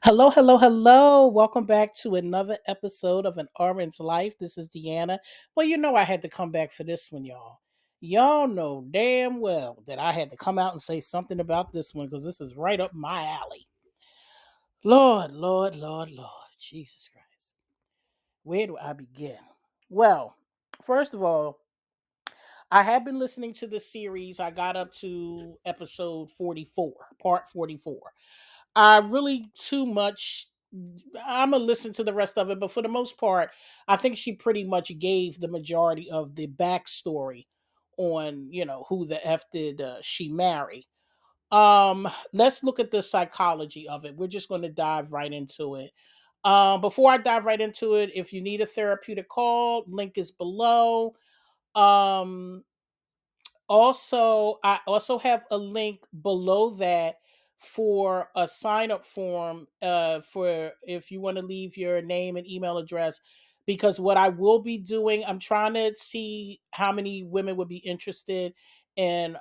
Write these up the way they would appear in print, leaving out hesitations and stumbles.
Hello, hello, hello. Welcome back to another episode of An Orange Life. This is Deanna. Well, you know I had to come back for this one, y'all. Y'all know damn well that I had to come out and say something about this one because this is right up my alley. Lord, Lord, Lord, Lord. Jesus Christ. Where do I begin? Well, first of all, I have been listening to the series. I got up to episode 44, part 44. I really too much. I'm gonna listen to the rest of it, but for the most part, I think she pretty much gave the majority of the backstory on who the f did she marry. Let's look at the psychology of it. We're just going to dive right into it. Before I dive right into it, if you need a therapeutic call, link is below. Um, I also have a link below that for a sign up form for if you want to leave your name and email address. Because what I will be doing, I'm trying to see how many women would be interested in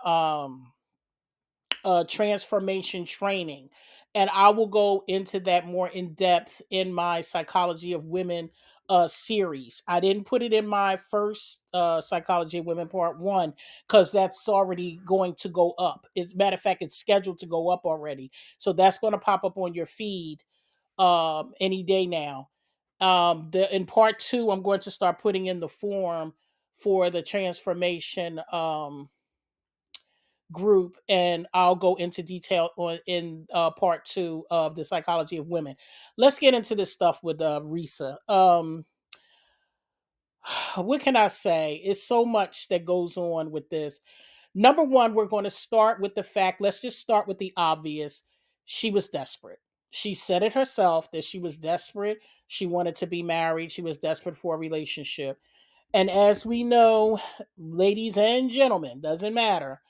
transformation training. And I will go into that more in depth in my Psychology of Women series. I didn't put it in my first Psychology of Women part one because that's already going to go up. As a matter of fact, it's scheduled to go up already. So that's going to pop up on your feed any day now. In part two, I'm going to start putting in the form for the transformation group, and I'll go into detail on in part two of the Psychology of Women. Let's get into this stuff with Risa. What can I say? It's so much that goes on with this. Number one, we're going to start with the fact. Let's just start with the obvious. She was desperate. She said it herself that she was desperate. She wanted to be married. She was desperate for a relationship. And as we know, ladies and gentlemen, doesn't matter.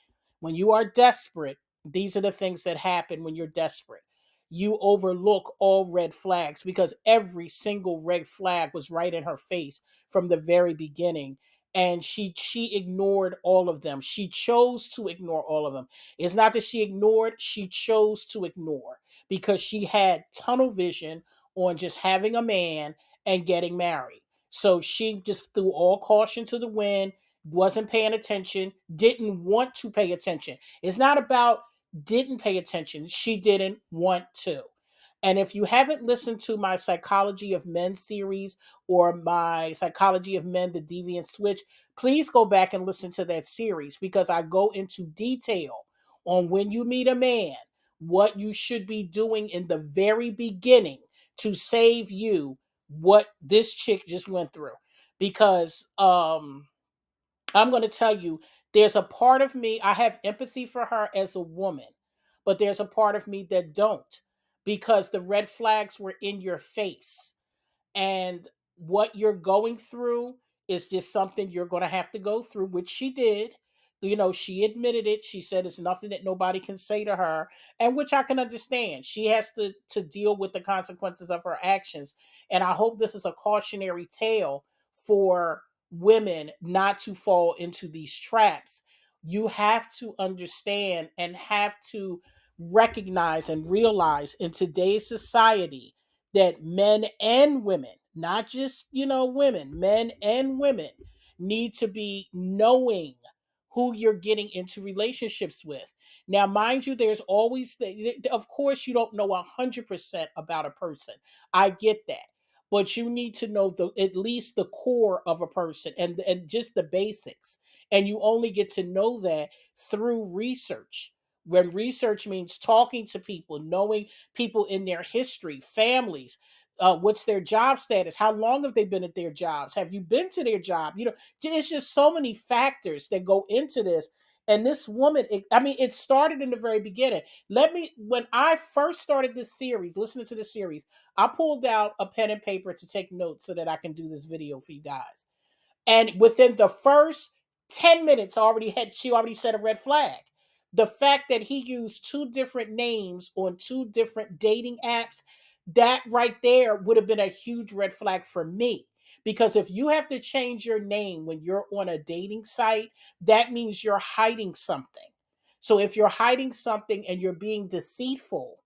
When you are desperate, these are the things that happen when you're desperate. You overlook all red flags because every single red flag was right in her face from the very beginning. And she ignored all of them. She chose to ignore all of them. It's not that she ignored, she chose to ignore because she had tunnel vision on just having a man and getting married. So she just threw all caution to the wind, wasn't paying attention, didn't want to pay attention. It's not about didn't pay attention, she didn't want to. And if you haven't listened to my Psychology of Men series or my Psychology of Men, the Deviant Switch, please go back and listen to that series because I go into detail on when you meet a man, what you should be doing in the very beginning to save you what this chick just went through. Because I'm going to tell you, there's a part of me, I have empathy for her as a woman, but there's a part of me that don't because the red flags were in your face. And what you're going through is just something you're going to have to go through, which she did. She admitted it. She said it's nothing that nobody can say to her, and which I can understand. She has to deal with the consequences of her actions. And I hope this is a cautionary tale for women not to fall into these traps. You have to understand and have to recognize and realize in today's society that men and women, not just, women, men and women need to be knowing who you're getting into relationships with. Now, mind you, there's always, of course, you don't know 100% about a person. I get that. But you need to know at least the core of a person and just the basics. And you only get to know that through research. When research means talking to people, knowing people in their history, families, what's their job status, how long have they been at their jobs, have you been to their job, it's just so many factors that go into this. And this woman, it started in the very beginning. When I first started this series, listening to the series, I pulled out a pen and paper to take notes so that I can do this video for you guys. And within the first 10 minutes, she already set a red flag. The fact that he used two different names on two different dating apps, that right there would have been a huge red flag for me. Because if you have to change your name when you're on a dating site, that means you're hiding something. So if you're hiding something and you're being deceitful,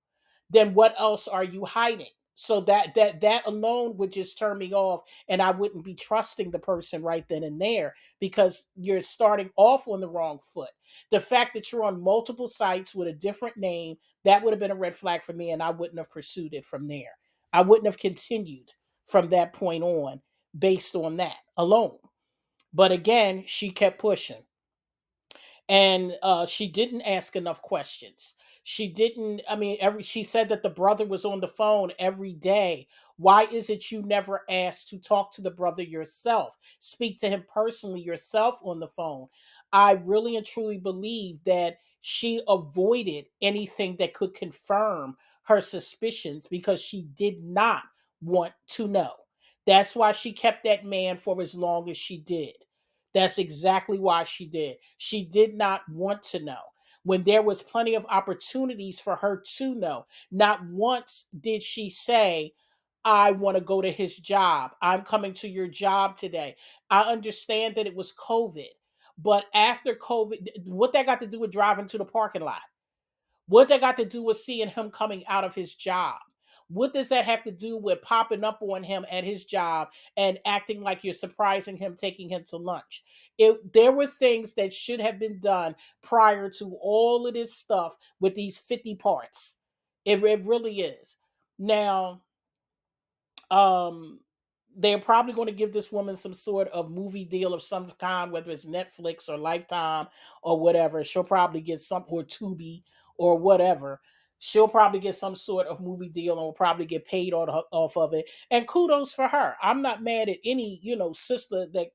then what else are you hiding? So that alone would just turn me off, and I wouldn't be trusting the person right then and there, because you're starting off on the wrong foot. The fact that you're on multiple sites with a different name, that would have been a red flag for me, and I wouldn't have pursued it from there. I wouldn't have continued from that point on based on that alone. But again, she kept pushing, and she didn't ask enough questions. She didn't. I mean, every she said that the brother was on the phone every day. Why is it you never asked to talk to the brother yourself, speak to him personally yourself on the phone? I really and truly believe that she avoided anything that could confirm her suspicions because she did not want to know. That's why she kept that man for as long as she did. That's exactly why she did. She did not want to know when there was plenty of opportunities for her to know. Not once did she say, I want to go to his job. I'm coming to your job today. I understand that it was COVID, but after COVID, what that got to do with driving to the parking lot? What that got to do with seeing him coming out of his job? What does that have to do with popping up on him at his job and acting like you're surprising him, taking him to lunch? There were things that should have been done prior to all of this stuff with these 50 parts. It really is. Now, um they're probably going to give this woman some sort of movie deal of some kind, whether it's Netflix or Lifetime or whatever. She'll probably get some, or Tubi or whatever. She'll probably get some sort of movie deal and will probably get paid off of it. And kudos for her. I'm not mad at any, sister that,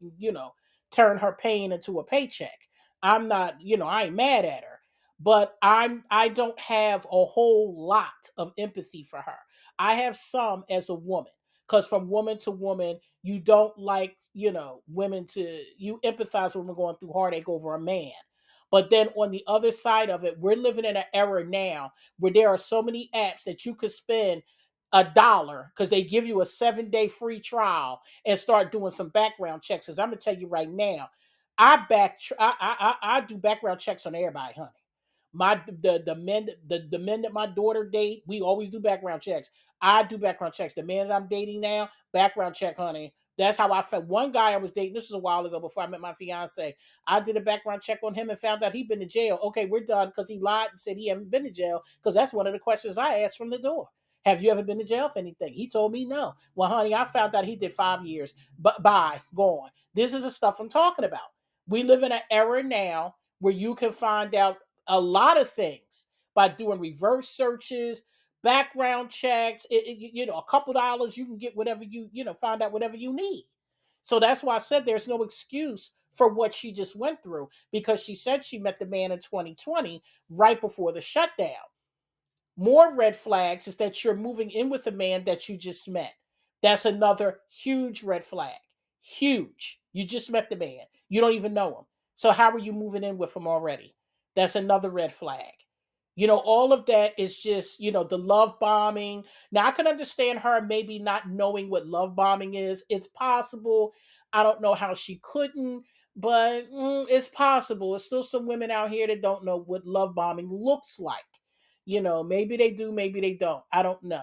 turn her pain into a paycheck. I'm not, I ain't mad at her. But I don't have a whole lot of empathy for her. I have some as a woman, because from woman to woman, you don't like, women to, you empathize with women going through heartache over a man. But then on the other side of it, we're living in an era now where there are so many apps that you could spend $1 because they give you a 7-day free trial and start doing some background checks. Because I'm gonna tell you right now, I do background checks on everybody, honey. The men that my daughter date, we always do background checks. I do background checks. The man that I'm dating now, background check, honey. That's how I felt. One guy I was dating, this was a while ago before I met my fiance. I did a background check on him and found out he'd been to jail. Okay, we're done, because he lied and said he hadn't been to jail, because that's one of the questions I asked from the door. Have you ever been to jail for anything? He told me no. Well, honey, I found out he did 5 years. But bye, gone. This is the stuff I'm talking about. We live in an era now where you can find out a lot of things by doing reverse searches, background checks. A couple dollars, you can get whatever find out whatever you need. So that's why I said there's no excuse for what she just went through, because she said she met the man in 2020, right before the shutdown. More red flags is that you're moving in with a man that you just met. That's another huge red flag. Huge. You just met the man. You don't even know him. So how are you moving in with him already? That's another red flag. All of that is just, the love bombing. Now, I can understand her maybe not knowing what love bombing is. It's possible. I don't know how she couldn't, but it's possible. There's still some women out here that don't know what love bombing looks like. Maybe they do, maybe they don't. I don't know.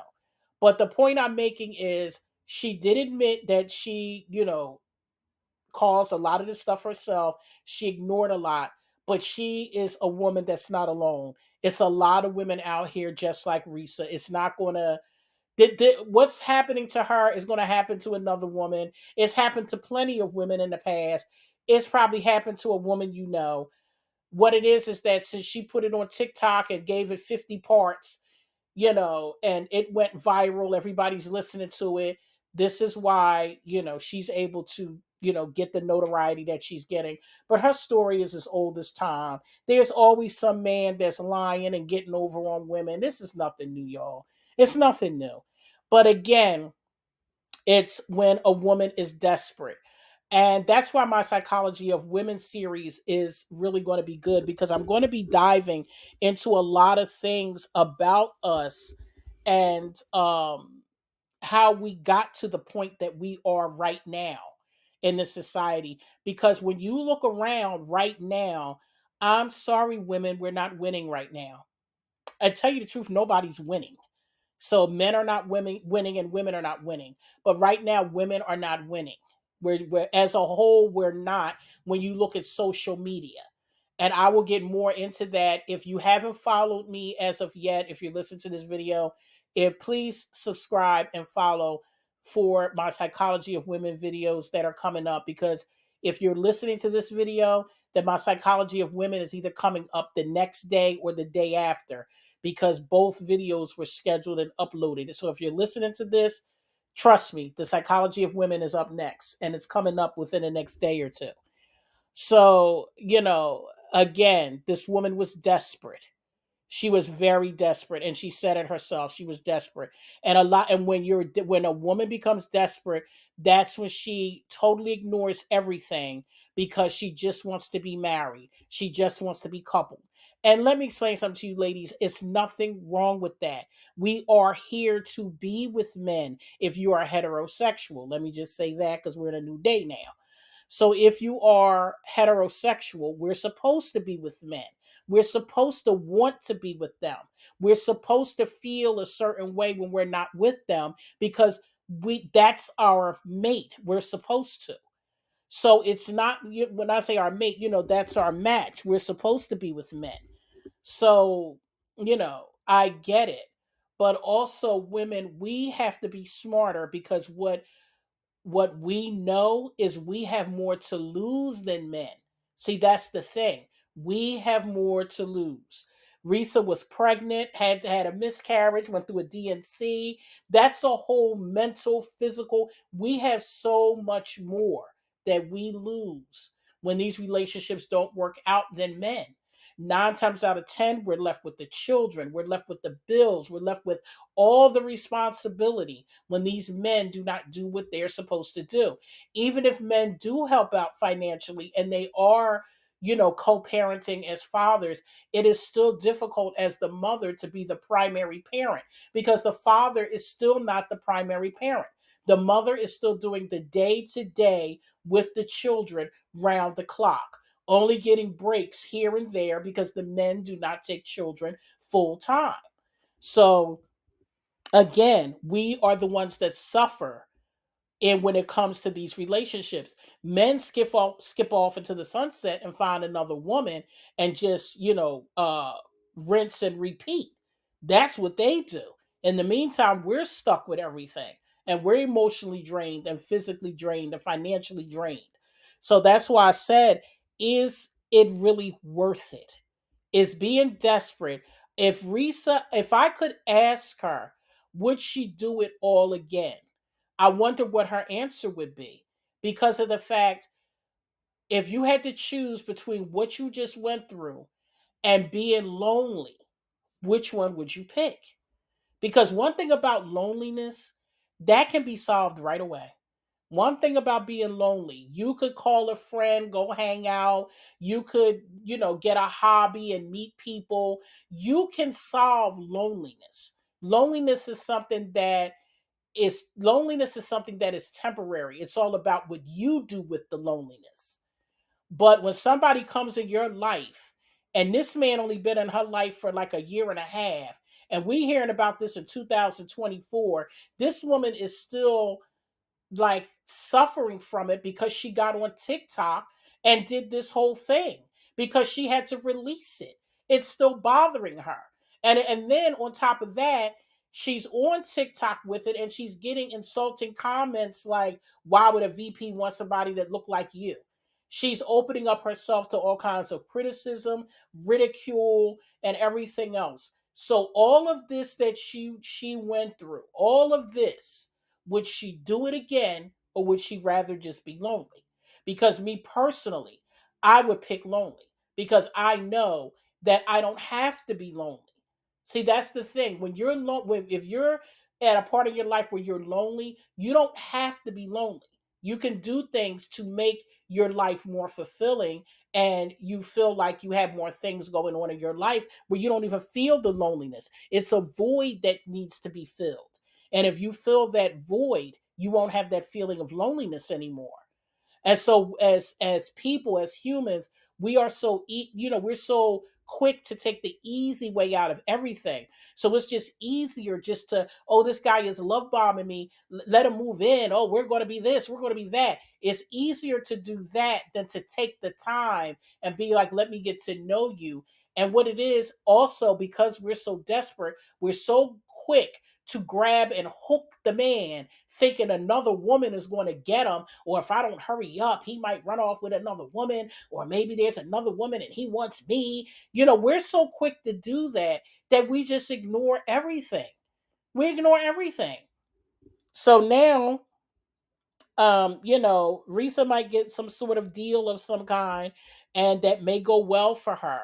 But the point I'm making is she did admit that she, caused a lot of this stuff herself. She ignored a lot, but she is a woman that's not alone. It's a lot of women out here just like Risa. It's not going to, what's happening to her is going to happen to another woman. It's happened to plenty of women in the past. It's probably happened to a woman you know. What it is that since she put it on TikTok and gave it 50 parts, and it went viral, everybody's listening to it. This is why, she's able to, get the notoriety that she's getting. But her story is as old as time. There's always some man that's lying and getting over on women. This is nothing new, y'all. It's nothing new. But again, it's when a woman is desperate. And that's why my Psychology of Women series is really going to be good, because I'm going to be diving into a lot of things about us and how we got to the point that we are right now in this society. Because when you look around right now, I'm sorry, women, we're not winning right now. I tell you the truth, nobody's winning. So men are not winning and women are not winning. But right now, women are not winning. We're as a whole, we're not when you look at social media. And I will get more into that. If you haven't followed me as of yet, if you listen to this video, please subscribe and follow for my Psychology of Women videos that are coming up. Because if you're listening to this video, then my Psychology of Women is either coming up the next day or the day after, because both videos were scheduled and uploaded. So if you're listening to this, trust me, the Psychology of Women is up next and it's coming up within the next day or two. So, again, this woman was desperate. She was very desperate, and she said it herself. She was desperate. And when a woman becomes desperate, that's when she totally ignores everything, because she just wants to be married. She just wants to be coupled. And let me explain something to you ladies. It's nothing wrong with that. We are here to be with men if you are heterosexual. Let me just say that, because we're in a new day now. So if you are heterosexual, we're supposed to be with men. We're supposed to want to be with them. We're supposed to feel a certain way when we're not with them, because that's our mate. We're supposed to. So it's not, when I say our mate, that's our match. We're supposed to be with men. So, I get it. But also, women, we have to be smarter, because what we know is we have more to lose than men. See, that's the thing. We have more to lose. Risa was pregnant, had a miscarriage, went through a DNC. That's a whole mental, physical. We have so much more that we lose when these relationships don't work out than men. 9 times out of 10, we're left with the children. We're left with the bills. We're left with all the responsibility when these men do not do what they're supposed to do. Even if men do help out financially and they are, co-parenting as fathers, it is still difficult as the mother to be the primary parent, because the father is still not the primary parent. The mother is still doing the day to day with the children round the clock, only getting breaks here and there because the men do not take children full time. So again, we are the ones that suffer. And when it comes to these relationships, men skip off into the sunset and find another woman and just, rinse and repeat. That's what they do. In the meantime, we're stuck with everything, and we're emotionally drained and physically drained and financially drained. So that's why I said, is it really worth it? Is being desperate. If I could ask her, would she do it all again? I wonder what her answer would be, because of the fact, if you had to choose between what you just went through and being lonely, which one would you pick? Because one thing about loneliness, that can be solved right away. One thing about being lonely, you could call a friend, go hang out. You could, get a hobby and meet people. You can solve loneliness. Loneliness is something that is temporary. It's all about what you do with the loneliness. But when somebody comes in your life, and this man only been in her life for like a year and a half, and we hearing about this in 2024, this woman is still like suffering from it because she got on TikTok and did this whole thing because she had to release it. It's still bothering her. And then on top of that, she's on TikTok with it and she's getting insulting comments like, why would a VP want somebody that looked like you? She's opening up herself to all kinds of criticism, ridicule, and everything else. So all of this that she went through, all of this, would she do it again, or would she rather just be lonely? Because me personally, I would pick lonely, because I know that I don't have to be lonely. See, that's the thing. When you're if you're at a part of your life where you're lonely, you don't have to be lonely. You can do things to make your life more fulfilling, and you feel like you have more things going on in your life where you don't even feel the loneliness. It's a void that needs to be filled. And if you fill that void, you won't have that feeling of loneliness anymore. And so as people, as humans, we are so we're so quick to take the easy way out of everything. So it's just easier just to, oh, this guy is love bombing me. Let him move in. Oh, we're going to be this. We're going to be that. It's easier to do that than to take the time and be like, let me get to know you. And what it is also, because we're so desperate, we're so quick to grab and hook the man, thinking another woman is going to get him, or if I don't hurry up, he might run off with another woman, or maybe there's another woman and he wants me. We're so quick to do that that we just ignore everything. We ignore everything. So now, Risa might get some sort of deal of some kind, and that may go well for her.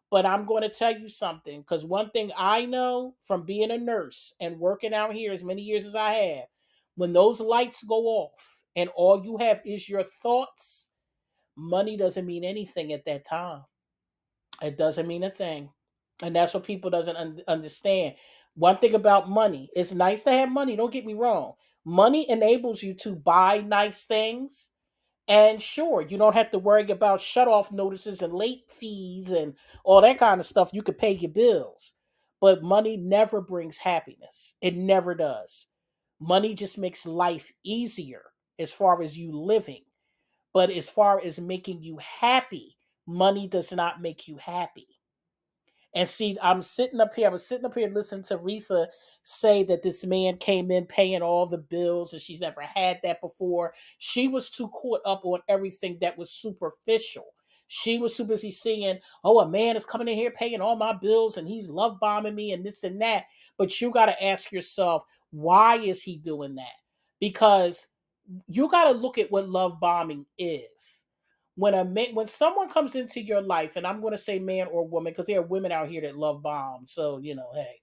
But I'm going to tell you something, because one thing I know from being a nurse and working out here as many years as I have, when those lights go off and all you have is your thoughts, money doesn't mean anything at that time. It doesn't mean a thing. And that's what people doesn't understand. One thing about money, it's nice to have money, don't get me wrong. Money enables you to buy nice things, and sure, you don't have to worry about shut off notices and late fees and all that kind of stuff. You could pay your bills. But money never brings happiness. It never does. Money just makes life easier as far as you living. But as far as making you happy, money does not make you happy. And see, I was sitting up here listening to Risa say that this man came in paying all the bills and she's never had that before. She was too caught up on everything that was superficial. She was too busy seeing, oh, a man is coming in here paying all my bills and he's love bombing me and this and that. But you got to ask yourself, why is he doing that? Because you got to look at what love bombing is. When someone comes into your life, and I'm going to say man or woman because there are women out here that love bomb, so hey,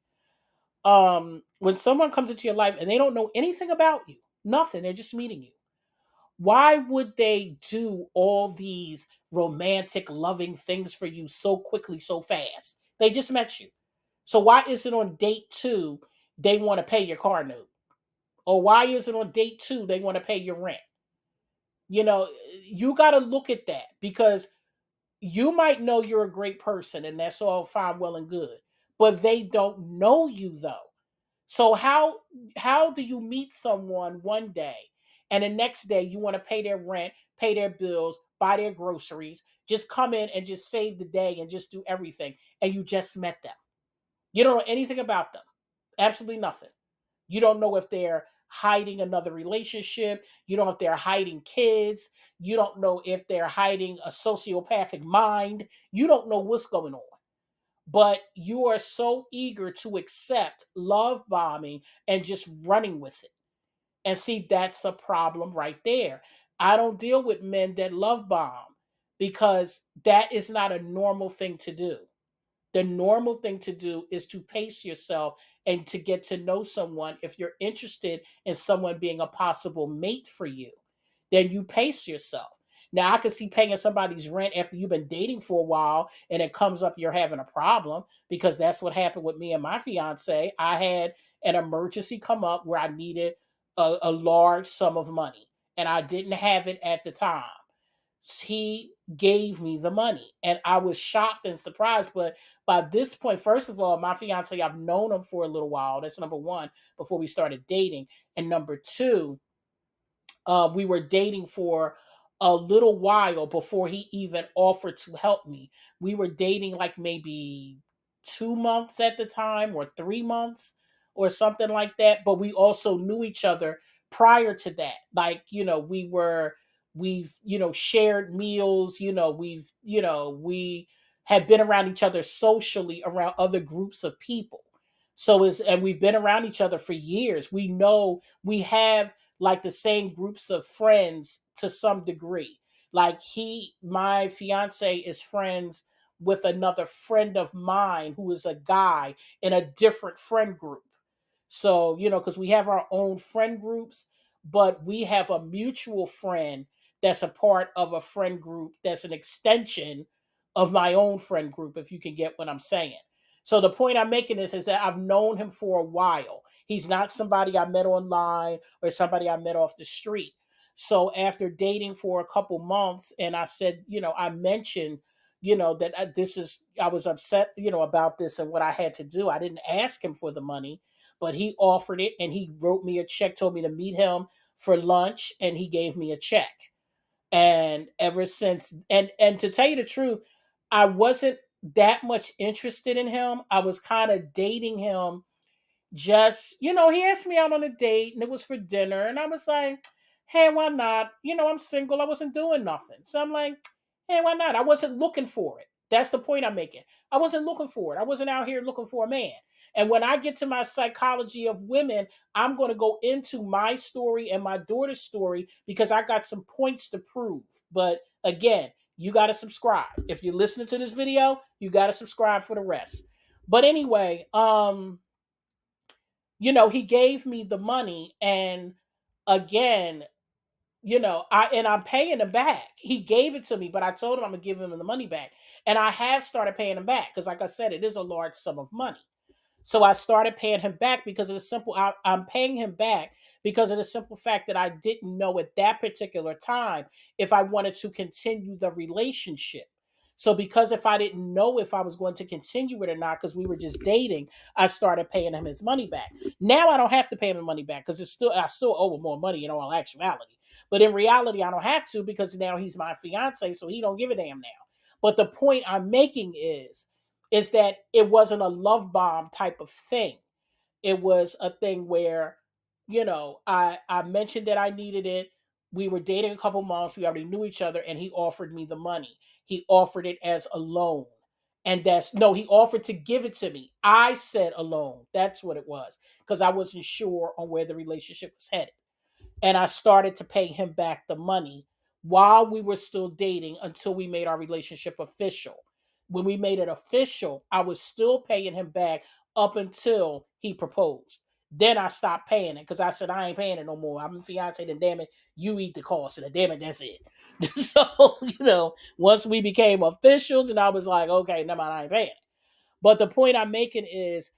when someone comes into your life and they don't know anything about you, nothing, they're just meeting you, why would they do all these romantic loving things for you so quickly, so fast? They just met you. So why is it on date 2 they want to pay your car note, or why is it on date 2 they want to pay your rent? you know you got to look at that, because you might know you're a great person and that's all fine, well and good, but they don't know you though. So how do you meet someone one day and the next day you want to pay their rent, pay their bills, buy their groceries, just come in and just save the day and just do everything, and you just met them? You don't know anything about them. Absolutely nothing. You don't know if they're hiding another relationship. You don't know if they're hiding kids. You don't know if they're hiding a sociopathic mind. You don't know what's going on. But you are so eager to accept love bombing and just running with it. And see, that's a problem right there. I don't deal with men that love bomb, because that is not a normal thing to do. The normal thing to do is to pace yourself and to get to know someone. If you're interested in someone being a possible mate for you, then you pace yourself. Now, I can see paying somebody's rent after you've been dating for a while and it comes up you're having a problem, because that's what happened with me and my fiance. I had an emergency come up where I needed a large sum of money and I didn't have it at the time. He gave me the money and I was shocked and surprised. But by this point, first of all, my fiance, I've known him for a little while. That's number one, before we started dating. And number two, we were dating for a little while before he even offered to help me. We were dating like maybe 2 months at the time, or 3 months, or something like that. But we also knew each other prior to that. Like, we've shared meals, we had been around each other socially around other groups of people. And we've been around each other for years. We know we have like the same groups of friends to some degree. Like my fiance is friends with another friend of mine who is a guy in a different friend group. So, because we have our own friend groups, but we have a mutual friend that's a part of a friend group that's an extension of my own friend group, if you can get what I'm saying. So the point I'm making is that I've known him for a while. He's not somebody I met online or somebody I met off the street. So after dating for a couple months, and I said, I mentioned, that this is, I was upset, about this and what I had to do. I didn't ask him for the money, but he offered it and he wrote me a check, told me to meet him for lunch, and he gave me a check. And ever since, and to tell you the truth, I wasn't that much interested in him. I was kind of dating him, just, he asked me out on a date and it was for dinner. And I was like, hey, why not? I'm single. I wasn't doing nothing. So I'm like, hey, why not? I wasn't looking for it. That's the point I'm making. I wasn't looking for it. I wasn't out here looking for a man. And when I get to my psychology of women, I'm going to go into my story and my daughter's story because I got some points to prove. But again, you got to subscribe. If you're listening to this video, you got to subscribe for the rest. But anyway, he gave me the money, and again, I'm paying him back. He gave it to me, but I told him I'm gonna give him the money back. And I have started paying him back because, like I said, it is a large sum of money. So I started paying him back because of the simple, I'm paying him back because of the simple fact that I didn't know at that particular time if I wanted to continue the relationship. So because if I didn't know if I was going to continue it or not, because we were just dating, I started paying him his money back. Now I don't have to pay him the money back because I still owe him more money in all actuality. But in reality, I don't have to because now he's my fiance, so he don't give a damn now. But the point I'm making is that it wasn't a love bomb type of thing. It was a thing where, I mentioned that I needed it. We were dating a couple months. We already knew each other, and he offered me the money. He offered it as a loan. And that's no, he offered to give it to me. I said a loan. That's what it was. Because I wasn't sure on where the relationship was headed. And I started to pay him back the money while we were still dating until we made our relationship official. When we made it official, I was still paying him back up until he proposed. Then I stopped paying it because I said I ain't paying it no more. I'm a fiance, then damn it, you eat the cost. And damn it, that's it. So, once we became official, then I was like, okay, never mind, I ain't paying it. But the point I'm making is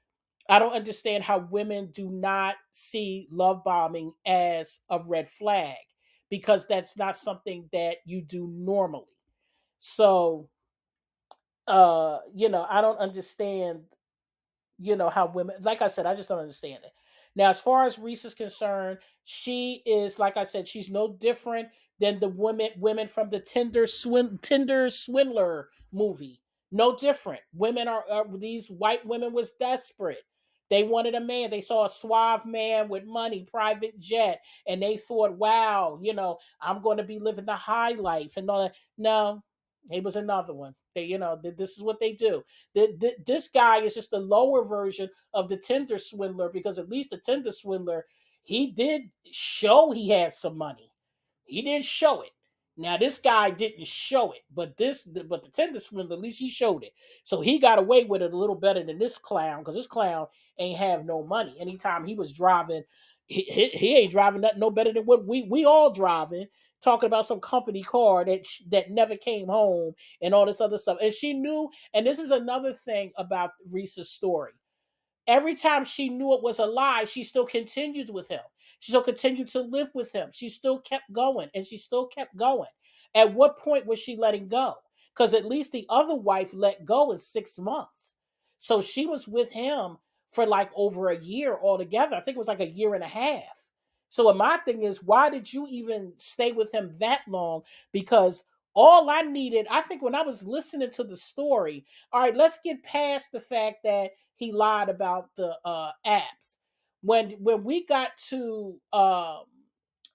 I don't understand how women do not see love bombing as a red flag because that's not something that you do normally. So, I don't understand, how women, like I said, I just don't understand it. Now, as far as Reese is concerned, she is, like I said, she's no different than the women from the Tinder Swindler movie. No different. Women are these white women was desperate. They wanted a man. They saw a suave man with money, private jet, and they thought, wow, I'm going to be living the high life and all that. No, it was another one. This is what they do. This guy is just the lower version of the Tinder swindler because at least the Tinder swindler, he did show he had some money. He did show it. Now this guy didn't show it, but the Tinder swindler, at least he showed it. So he got away with it a little better than this clown because this clown ain't have no money. Anytime he was driving, he ain't driving nothing no better than what we all driving. Talking about some company car that never came home and all this other stuff. And she knew, and this is another thing about Reese's story. Every time she knew it was a lie, she still continued with him. She still continued to live with him. She still kept going and she still kept going. At what point was she letting go? Because at least the other wife let go in 6 months. So she was with him for like over a year altogether. I think it was like a year and a half. So my thing is, why did you even stay with him that long? Because all I needed, I think when I was listening to the story, all right, let's get past the fact that he lied about the apps. When we got to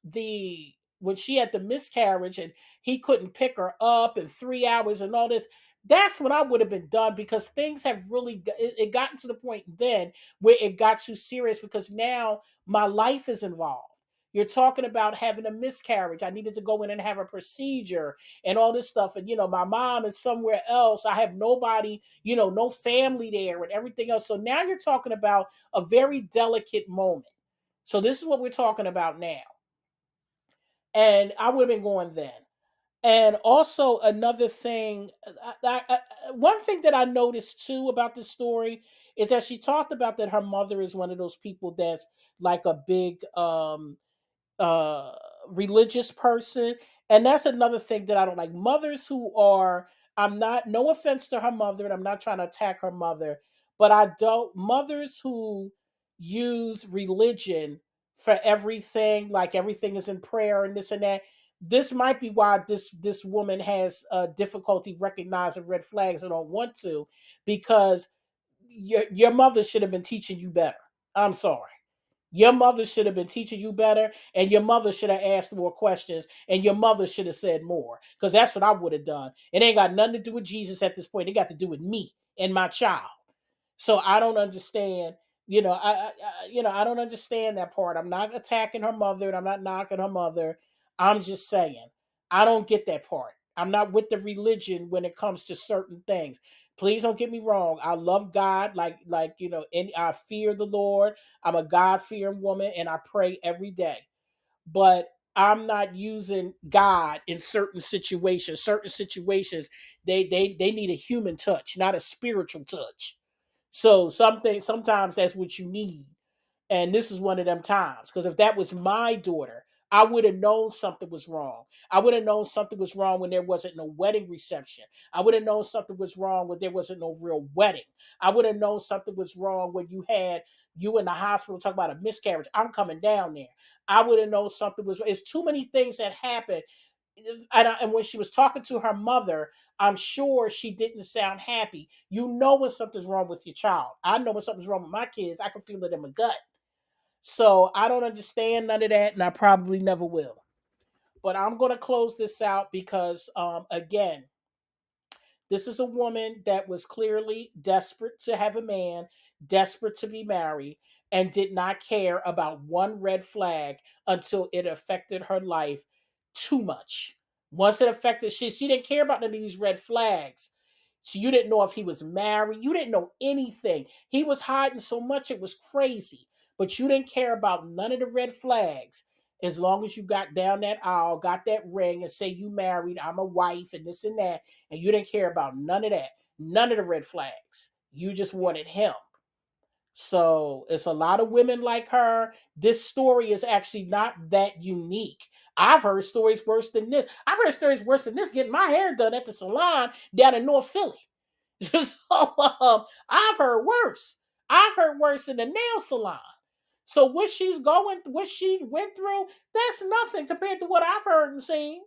the when she had the miscarriage and he couldn't pick her up in 3 hours and all this, that's when I would have been done because things have really it gotten to the point then where it got too serious because now my life is involved. You're talking about having a miscarriage. I needed to go in and have a procedure and all this stuff. And, my mom is somewhere else. I have nobody, no family there and everything else. So now you're talking about a very delicate moment. So this is what we're talking about now. And I would have been going then. And also another thing, one thing that I noticed too about this story is that she talked about that her mother is one of those people that's like a big uh religious person, and that's another thing that I don't like. Mothers who are I'm not, no offense to her mother, and I'm not trying to attack her mother, but I don't, mothers who use religion for everything, like everything is in prayer and this and that. This might be why this woman has difficulty recognizing red flags and don't want to, because your mother should have been teaching you better. I'm sorry. Your mother should have been teaching you better, and your mother should have asked more questions, and your mother should have said more, because that's what I would have done. It ain't got nothing to do with Jesus at this point. It got to do with me and my child. So I don't understand. I don't understand that part. I'm not attacking her mother, and I'm not knocking her mother. I'm just saying I don't get that part. I'm not with the religion when it comes to certain things. Please don't get me wrong. I love God, and I fear the Lord. I'm a God fearing woman, and I pray every day. But I'm not using God in certain situations. Certain situations, they need a human touch, not a spiritual touch. So sometimes that's what you need. And this is one of them times. Because if that was my daughter, I would have known something was wrong. I would have known something was wrong when there wasn't no wedding reception. I would have known something was wrong when there wasn't no real wedding. I would have known something was wrong when you in the hospital talk about a miscarriage. I'm coming down there. I would have known something was. It's too many things that happen. And when she was talking to her mother, I'm sure she didn't sound happy. You know when something's wrong with your child. I know when something's wrong with my kids. I can feel it in my gut. So I don't understand none of that, and I probably never will. But I'm going to close this out because, again, this is a woman that was clearly desperate to have a man, desperate to be married, and did not care about one red flag until it affected her life too much. Once it affected, she didn't care about none of these red flags. So you didn't know if he was married. You didn't know anything. He was hiding so much it was crazy. But you didn't care about none of the red flags as long as you got down that aisle, got that ring, and say you married, I'm a wife, and this and that, and you didn't care about none of that, none of the red flags. You just wanted him. So it's a lot of women like her. This story is actually not that unique. I've heard stories worse than this. I've heard stories worse than this getting my hair done at the salon down in North Philly. I've heard worse. I've heard worse in the nail salon. So what she went through, that's nothing compared to what I've heard and seen.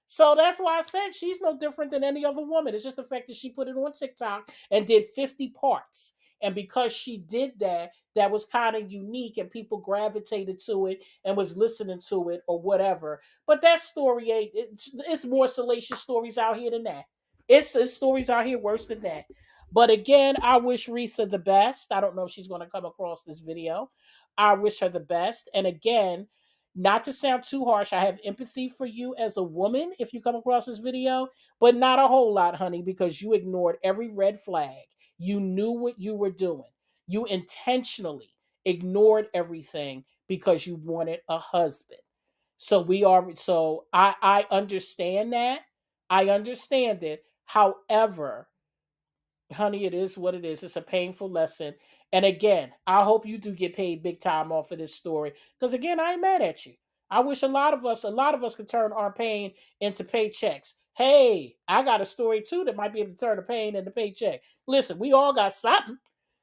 So that's why I said she's no different than any other woman. It's just the fact that she put it on TikTok and did 50 parts. And because she did that, that was kind of unique and people gravitated to it and was listening to it or whatever. But that story ain't, it's more salacious stories out here than that. It's stories out here worse than that. But again, I wish Risa the best. I don't know if she's going to come across this video. I wish her the best. And again, not to sound too harsh, I have empathy for you as a woman if you come across this video, but not a whole lot, honey, because you ignored every red flag. You knew what you were doing. You intentionally ignored everything because you wanted a husband. So I understand that. I understand it. However, honey, it is what it is. It's a painful lesson. And again, I hope you do get paid big time off of this story. Because again, I ain't mad at you. I wish a lot of us could turn our pain into paychecks. Hey, I got a story too that might be able to turn the pain into paycheck. Listen, we all got something.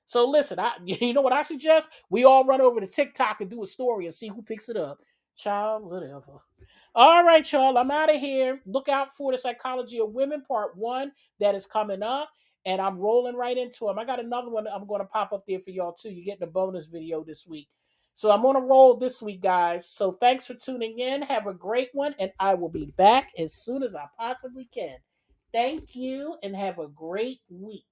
So listen, you know what I suggest? We all run over to TikTok and do a story and see who picks it up. Child, whatever. All right, y'all. I'm out of here. Look out for the Psychology of Women Part 1 that is coming up. And I'm rolling right into them. I got another one I'm going to pop up there for y'all too. You're getting a bonus video this week. So I'm on a roll this week, guys. So thanks for tuning in. Have a great one. And I will be back as soon as I possibly can. Thank you and have a great week.